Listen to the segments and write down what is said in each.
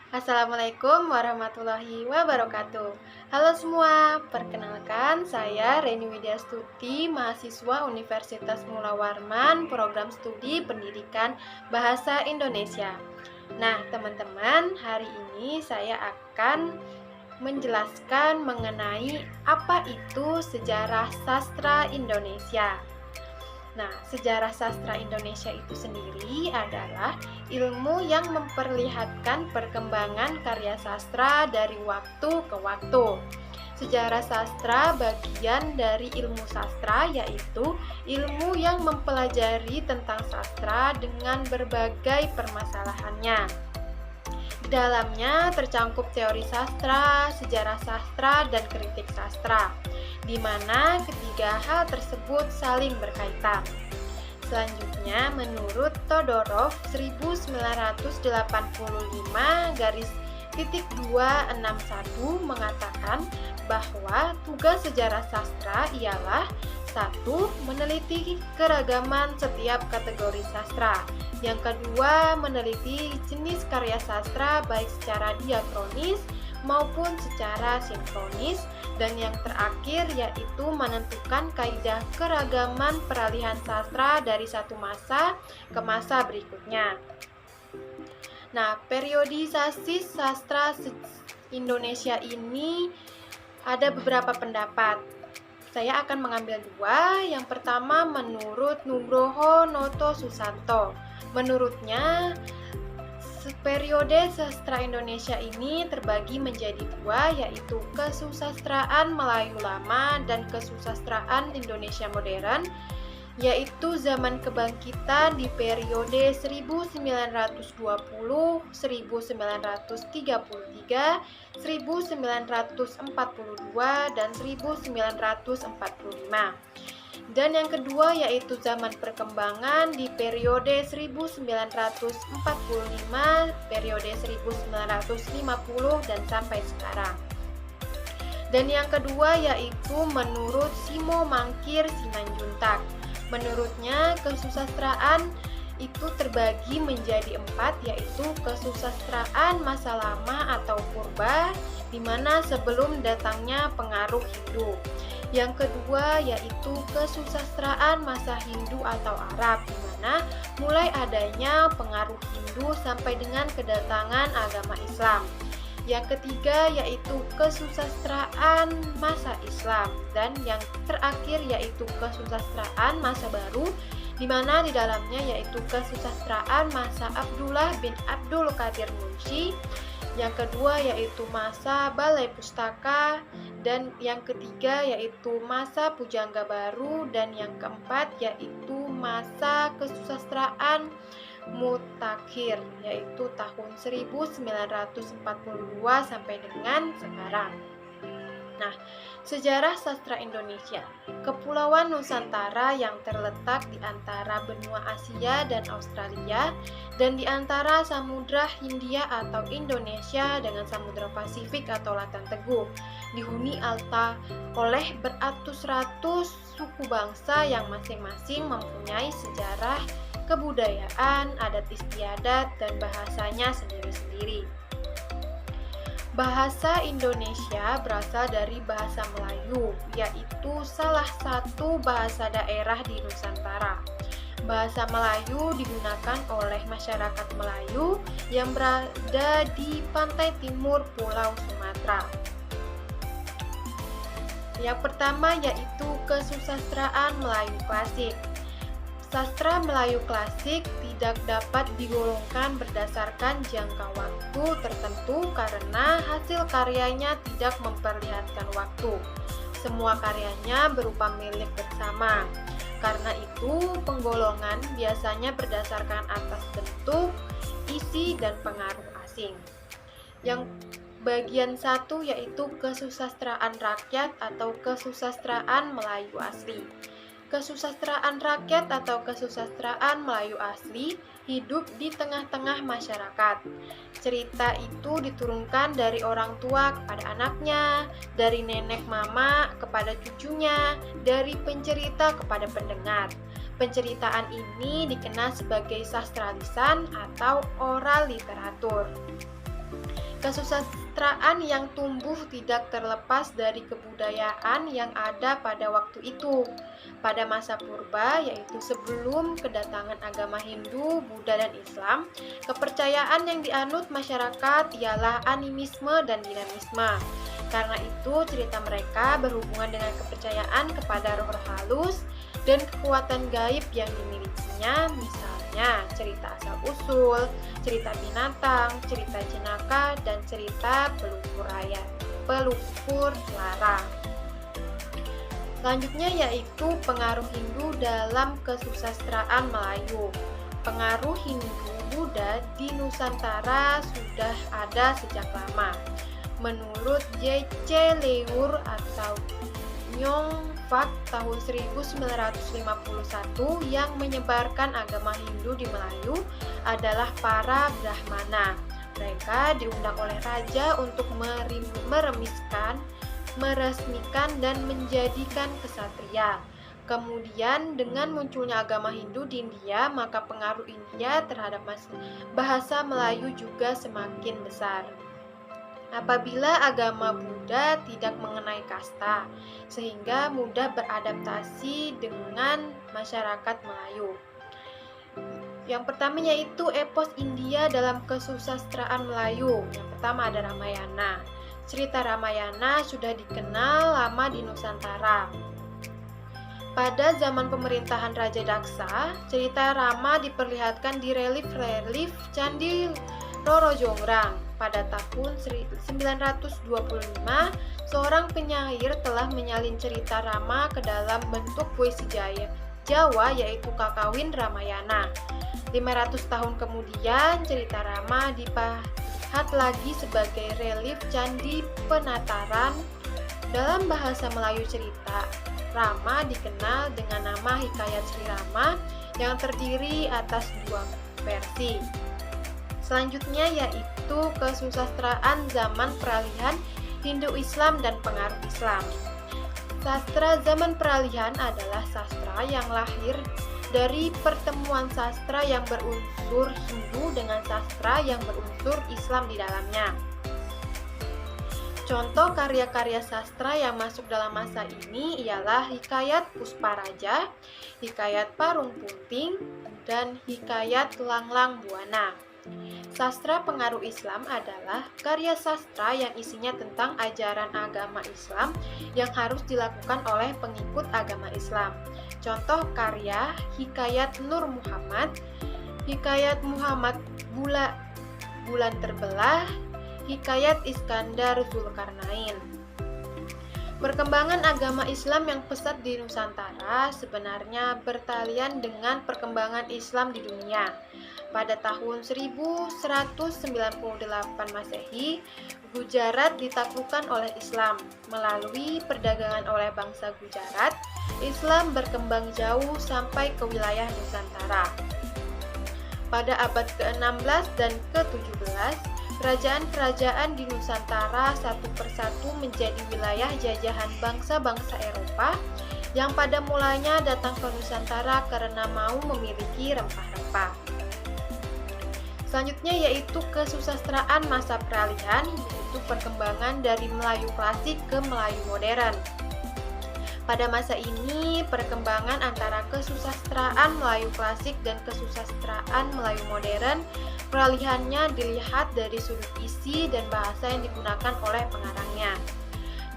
Assalamualaikum warahmatullahi wabarakatuh. Halo semua, perkenalkan saya Reni Widyastuti, mahasiswa Universitas Mula Warman, program studi pendidikan Bahasa Indonesia. Nah, teman-teman, hari ini saya akan menjelaskan mengenai apa itu sejarah sastra Indonesia. Nah, sejarah sastra Indonesia itu sendiri adalah ilmu yang memperlihatkan perkembangan karya sastra dari waktu ke waktu. Sejarah sastra bagian dari ilmu sastra, yaitu ilmu yang mempelajari tentang sastra dengan berbagai permasalahannya. Di dalamnya tercangkup teori sastra, sejarah sastra, dan kritik sastra, di mana ketiga hal tersebut saling berkaitan. Selanjutnya, menurut Todorov 1985 garis titik 261 mengatakan bahwa tugas sejarah sastra ialah 1. Meneliti keragaman setiap kategori sastra. Yang kedua, meneliti jenis karya sastra baik secara diakronis maupun secara sinkronis. Dan yang terakhir yaitu menentukan kaidah keragaman peralihan sastra dari satu masa ke masa berikutnya. Nah, periodisasi sastra Indonesia ini ada beberapa pendapat. Saya akan mengambil dua. Yang pertama menurut Nugroho Noto Susanto. Menurutnya, periode sastra Indonesia ini terbagi menjadi dua, yaitu kesusastraan Melayu Lama dan kesusastraan Indonesia Modern, yaitu zaman kebangkitan di periode 1920, 1933, 1942, dan 1945. Dan yang kedua yaitu zaman perkembangan di periode 1945, periode 1950, dan sampai sekarang. Dan yang kedua yaitu menurut Simo Mangkir Simanjuntak. Menurutnya kesusastraan itu terbagi menjadi 4, yaitu kesusastraan masa lama atau purba, di mana sebelum datangnya pengaruh Hindu. Yang kedua yaitu kesusastraan masa Hindu atau Arab, di mana mulai adanya pengaruh Hindu sampai dengan kedatangan agama Islam. Yang ketiga yaitu kesusastraan masa Islam, dan yang terakhir yaitu kesusastraan masa baru, di mana di dalamnya yaitu kesusastraan masa Abdullah bin Abdul Qadir Munsyi. Yang kedua yaitu masa Balai Pustaka, dan yang ketiga yaitu masa Pujangga Baru, dan yang keempat yaitu masa kesusastraan Mutakhir, yaitu tahun 1942 sampai dengan sekarang. Nah, sejarah sastra Indonesia. Kepulauan Nusantara yang terletak di antara benua Asia dan Australia dan di antara Samudra Hindia atau Indonesia dengan Samudra Pasifik atau Lautan Teguh, dihuni alta oleh beratus-ratus suku bangsa yang masing-masing mempunyai sejarah, kebudayaan, adat istiadat, dan bahasanya sendiri-sendiri. Bahasa Indonesia berasal dari bahasa Melayu, yaitu salah satu bahasa daerah di Nusantara. Bahasa Melayu digunakan oleh masyarakat Melayu yang berada di pantai timur Pulau Sumatera. Yang pertama yaitu kesusastraan Melayu klasik. Sastra Melayu klasik tidak dapat digolongkan berdasarkan jangka waktu tertentu karena hasil karyanya tidak memperlihatkan waktu. Semua karyanya berupa milik bersama. Karena itu, penggolongan biasanya berdasarkan atas bentuk, isi, dan pengaruh asing. Yang bagian satu yaitu kesusastraan rakyat atau kesusastraan Melayu asli. Kesusastraan rakyat atau kesusastraan Melayu asli hidup di tengah-tengah masyarakat. Cerita itu diturunkan dari orang tua kepada anaknya, dari nenek mama kepada cucunya, dari pencerita kepada pendengar. Penceritaan ini dikenal sebagai sastra lisan atau oral literatur. Kesusastraan yang tumbuh tidak terlepas dari kebudayaan yang ada pada waktu itu. Pada masa purba, yaitu sebelum kedatangan agama Hindu, Buddha, dan Islam, kepercayaan yang dianut masyarakat ialah animisme dan dinamisme. Karena itu, cerita mereka berhubungan dengan kepercayaan kepada roh-roh halus dan kekuatan gaib yang dimilikinya, misalnya cerita asal-usul, cerita binatang, cerita jenaka, dan cerita pelupur lara. Selanjutnya yaitu pengaruh Hindu dalam kesusastraan Melayu. Pengaruh Hindu Buddha di Nusantara sudah ada sejak lama. Menurut J.C. Leur atau Nyong Fat tahun 1951 yang menyebarkan agama Hindu di Melayu adalah para Brahmana. Mereka diundang oleh raja untuk meresmikan dan menjadikan kesatria. Kemudian dengan munculnya agama Hindu di India, maka pengaruh India terhadap bahasa Melayu juga semakin besar. Apabila agama Buddha tidak mengenai kasta, sehingga mudah beradaptasi dengan masyarakat Melayu. Yang pertama yaitu epos India dalam kesusastraan Melayu. Yang pertama ada Ramayana. Cerita Ramayana sudah dikenal lama di Nusantara. Pada zaman pemerintahan Raja Daksa, cerita Rama diperlihatkan di relief-relief Candi Roro Jonggrang. Pada tahun 925, seorang penyair telah menyalin cerita Rama ke dalam bentuk puisi Jawa yaitu Kakawin Ramayana. 500 tahun kemudian, cerita Rama dipahat lagi sebagai relief Candi Penataran. Dalam bahasa Melayu cerita Rama dikenal dengan nama Hikayat Sri Rama yang terdiri atas dua versi. Selanjutnya yaitu kesusastraan zaman peralihan Hindu-Islam dan pengaruh Islam. Sastra zaman peralihan adalah sastra yang lahir dari pertemuan sastra yang berunsur Hindu dengan sastra yang berunsur Islam di dalamnya. Contoh karya-karya sastra yang masuk dalam masa ini ialah Hikayat Pusparaja, Hikayat Parung Punting, dan Hikayat Langlang Buana. Sastra pengaruh Islam adalah karya sastra yang isinya tentang ajaran agama Islam yang harus dilakukan oleh pengikut agama Islam. Contoh karya Hikayat Nur Muhammad, Hikayat Muhammad Bulan Terbelah, Hikayat Iskandar Zulkarnain. Perkembangan agama Islam yang pesat di Nusantara sebenarnya bertalian dengan perkembangan Islam di dunia. Pada tahun 1198 Masehi, Gujarat ditaklukkan oleh Islam. Melalui perdagangan oleh bangsa Gujarat, Islam berkembang jauh sampai ke wilayah Nusantara. Pada abad ke-16 dan ke-17, kerajaan-kerajaan di Nusantara satu persatu menjadi wilayah jajahan bangsa-bangsa Eropa yang pada mulanya datang ke Nusantara karena mau memiliki rempah-rempah. Selanjutnya yaitu kesusastraan masa peralihan, yaitu perkembangan dari Melayu klasik ke Melayu modern. Pada masa ini, perkembangan antara kesusastraan Melayu klasik dan kesusastraan Melayu modern, peralihannya dilihat dari sudut isi dan bahasa yang digunakan oleh pengarangnya.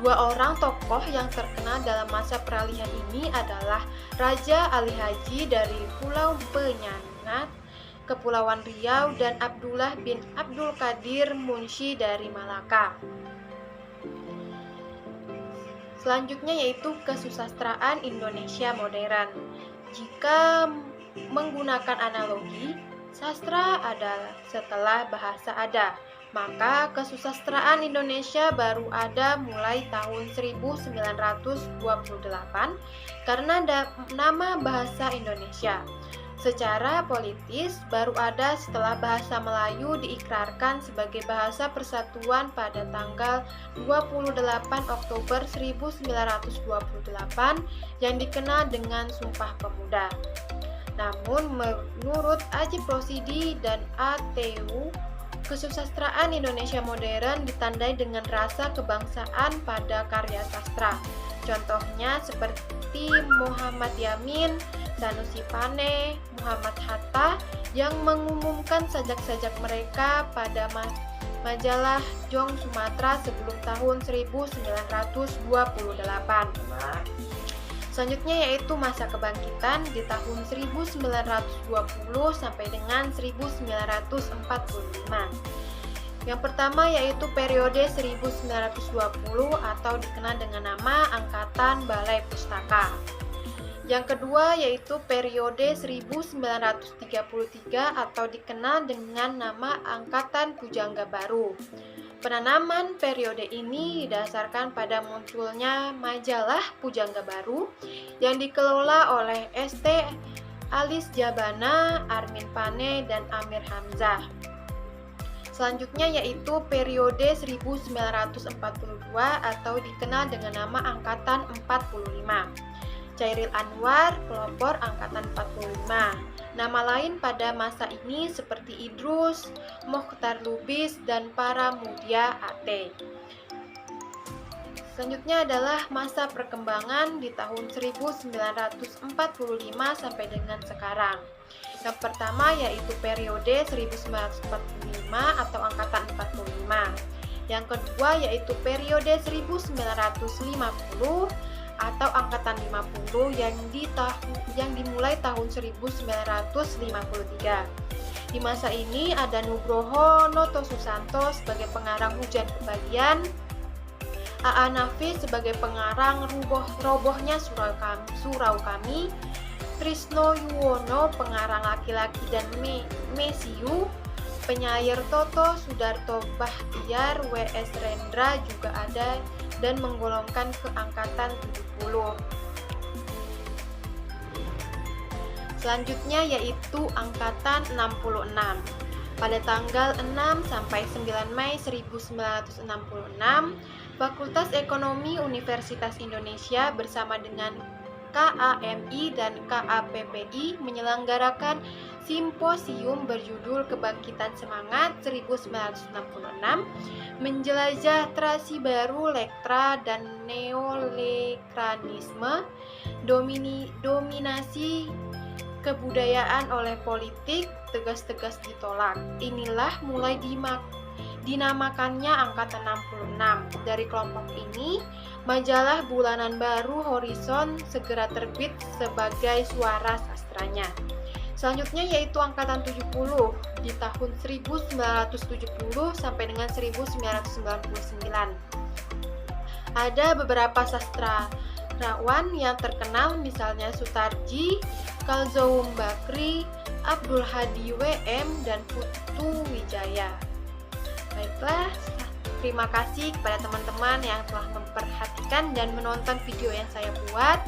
Dua orang tokoh yang terkenal dalam masa peralihan ini adalah Raja Ali Haji dari Pulau Penyangat, Kepulauan Riau, dan Abdullah bin Abdul Qadir Munshi dari Malaka. Selanjutnya yaitu kesusastraan Indonesia modern. Jika menggunakan analogi, sastra adalah setelah bahasa ada, maka kesusastraan Indonesia baru ada mulai tahun 1928 karena nama bahasa Indonesia. Secara politis, baru ada setelah bahasa Melayu diikrarkan sebagai bahasa persatuan pada tanggal 28 Oktober 1928 yang dikenal dengan Sumpah Pemuda. Namun, menurut Ajip Rosidi dan A.T.U., Kesusastraan Indonesia modern ditandai dengan rasa kebangsaan pada karya sastra. Contohnya seperti Muhammad Yamin, Sanusi Pane, Muhammad Hatta yang mengumumkan sajak-sajak mereka pada majalah Jong Sumatera sebelum tahun 1928. Selanjutnya yaitu masa kebangkitan di tahun 1920 sampai dengan 1945. Yang pertama yaitu periode 1920 atau dikenal dengan nama Angkatan Balai Pustaka. Yang kedua yaitu periode 1933 atau dikenal dengan nama Angkatan Pujangga Baru. Penanaman periode ini didasarkan pada munculnya majalah Pujangga Baru yang dikelola oleh St. Alis Jabana, Armin Pane, dan Amir Hamzah. Selanjutnya yaitu periode 1942 atau dikenal dengan nama Angkatan 45. Chairil Anwar, pelopor Angkatan 45. Nama lain pada masa ini seperti Idrus, Mokhtar Lubis, dan para mudia AT. Selanjutnya adalah masa perkembangan di tahun 1945 sampai dengan sekarang. Yang pertama yaitu periode 1945 atau Angkatan 45. Yang kedua yaitu periode 1950 atau Angkatan 50 yang dimulai tahun 1953. Di masa ini ada Nugroho Noto Susanto sebagai pengarang Hujan Kebahagiaan, A.A. Nafis sebagai pengarang Robohnya Surau Kami, Trisno Yuwono pengarang Laki-laki dan Mesiu, penyair Toto Sudarto Bahtiar, W.S. Rendra juga ada dan menggolongkan ke Angkatan 70. Selanjutnya yaitu Angkatan 66. Pada tanggal 6 sampai 9 Mei 1966, Fakultas Ekonomi Universitas Indonesia bersama dengan KAMI dan KAPPI menyelenggarakan simposium berjudul Kebangkitan Semangat 1966, Menjelajah Trasi Baru Lektra dan Neolekranisme, Dominasi Kebudayaan oleh Politik, tegas-tegas ditolak. Inilah mulai dinamakannya Angkatan 66. Dari kelompok ini, majalah bulanan baru Horizon segera terbit sebagai suara sastranya. Selanjutnya yaitu Angkatan 70 di tahun 1970 sampai dengan 1999. Ada beberapa sastrawan yang terkenal misalnya Sutarji, Kalzoum Bakri, Abdul Hadi WM, dan Putu Wijaya. Baiklah, terima kasih kepada teman-teman yang telah memperhatikan dan menonton video yang saya buat.